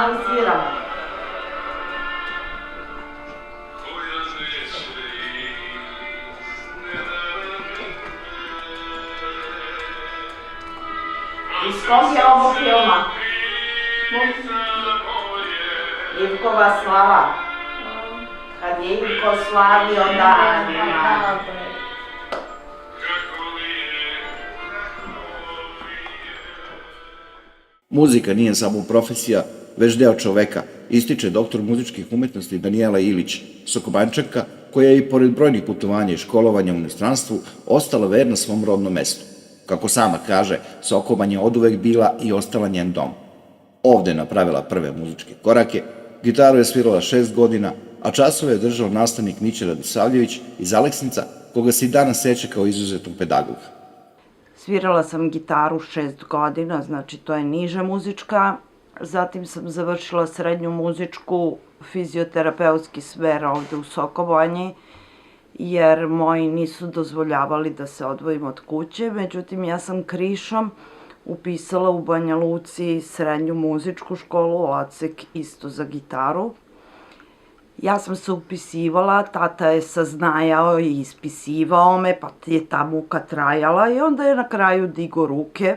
ali sviramo. Iz kog je ovo filma? Ivkova slava. Kad je Ivko slavio danima. Muzika nije samo profesija, već deo čoveka, ističe doktor muzičkih umetnosti Danijela Ilić, Sokobanjčanka, koja je i pored brojnih putovanja i školovanja u inostranstvu ostala verna svom rodnom mestu. Kako sama kaže, Sokobanj je oduvek bila i ostala njen dom. Ovde je napravila prve muzičke korake, gitaru je svirala 6 godina, a časove je držao nastavnik Mića Radosavljević iz Aleksinca, koga se i danas seća kao izuzetnog pedagoga. Svirala sam gitaru 6 godina, znači to je niža muzička. Zatim sam završila srednju muzičku fizioterapeutski smer ovde u Sokobanji, jer moji nisu dozvoljavali da se odvojim od kuće. Međutim, ja sam krišom upisala u Banja Luci srednju muzičku školu, odsek isto za gitaru. Ja sam se upisivala, tata je saznajao i ispisivao me, pa je ta muka trajala i onda je na kraju digo ruke.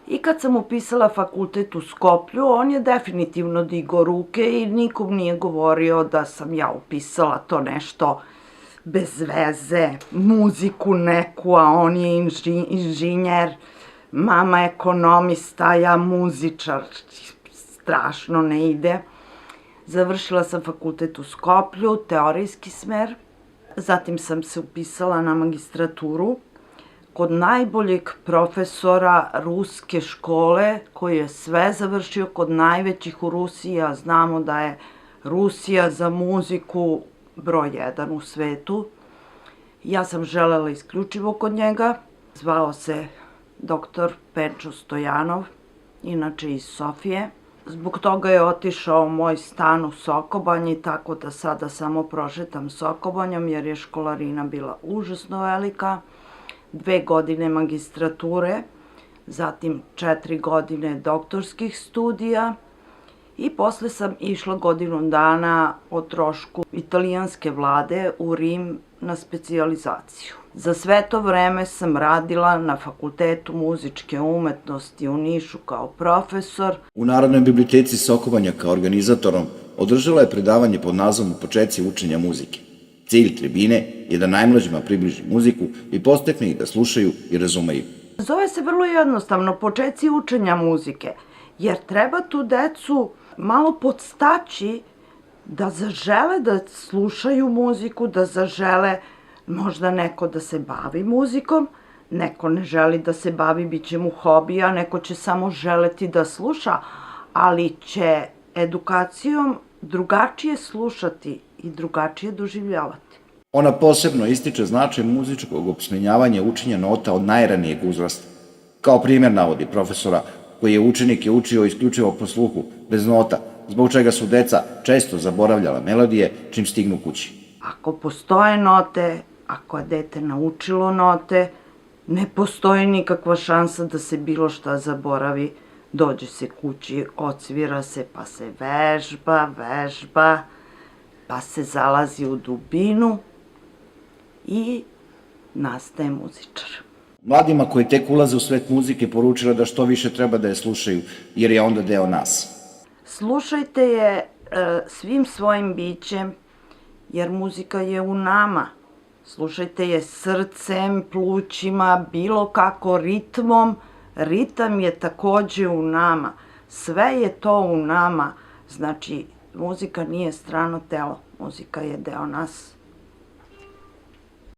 I kad sam upisala fakultet u Skoplju, on je definitivno digo ruke i nikom nije govorio da sam ja upisala to nešto bez veze, muziku neku, a on je inženjer, mama ekonomista, ja muzičar, strašno ne ide. Završila sam fakultet u Skoplju, teorijski smer, zatim sam se upisala na magistraturu kod najboljeg profesora ruske škole koji je sve završio kod najvećih u Rusiji, a znamo da je Rusija za muziku broj 1 u svetu. Ja sam želela isključivo kod njega, zvao se doktor Penčo Stojanov, inače iz Sofije. Zbog toga je otišao moj stan u Sokobanji, tako da sada samo prošetam Sokobanjom jer je školarina bila užasno velika. 2 godine magistrature, zatim 4 godine doktorskih studija i posle sam išla godinu dana o trošku italijanske vlade u Rim na specijalizaciju. Za sve to vreme sam radila na Fakultetu muzičke umetnosti u Nišu kao profesor. U Narodnoj biblioteci Sokobanja kao organizatorom održala je predavanje pod nazvom Počeci učenja muzike. Cilj tribine je da najmlađima približi muziku i podstakne ih da slušaju i razumeju. Zove se vrlo jednostavno Počeci učenja muzike, jer treba tu decu malo podstaći da zažele da slušaju muziku, da zažele možda neko da se bavi muzikom, neko ne želi da se bavi, bit će mu hobi, a neko će samo želeti da sluša, ali će edukacijom drugačije slušati i drugačije doživljavati. Ona posebno ističe značaj muzičkog opismenjavanja učenja nota od najranijeg uzrasta. Kao primjer navodi profesora koji je učenike učio isključivo po sluhu, bez nota, zbog čega su deca često zaboravljala melodije čim stignu kući. Ako postoje note, ako je dete naučilo note, ne postoji nikakva šansa da se bilo šta zaboravi. Dođe se kući, odsvira se, pa se vežba, pa se zalazi u dubinu i nastaje muzičar. Mladima koji tek ulaze u svet muzike poručila da što više treba da je slušaju, jer je onda deo nas. Slušajte je svim svojim bićem, jer muzika je u nama. Slušajte je srcem, plućima, bilo kako ritmom. Ritam je takođe u nama. Sve je to u nama. Znači, muzika nije strano telo. Muzika je deo nas.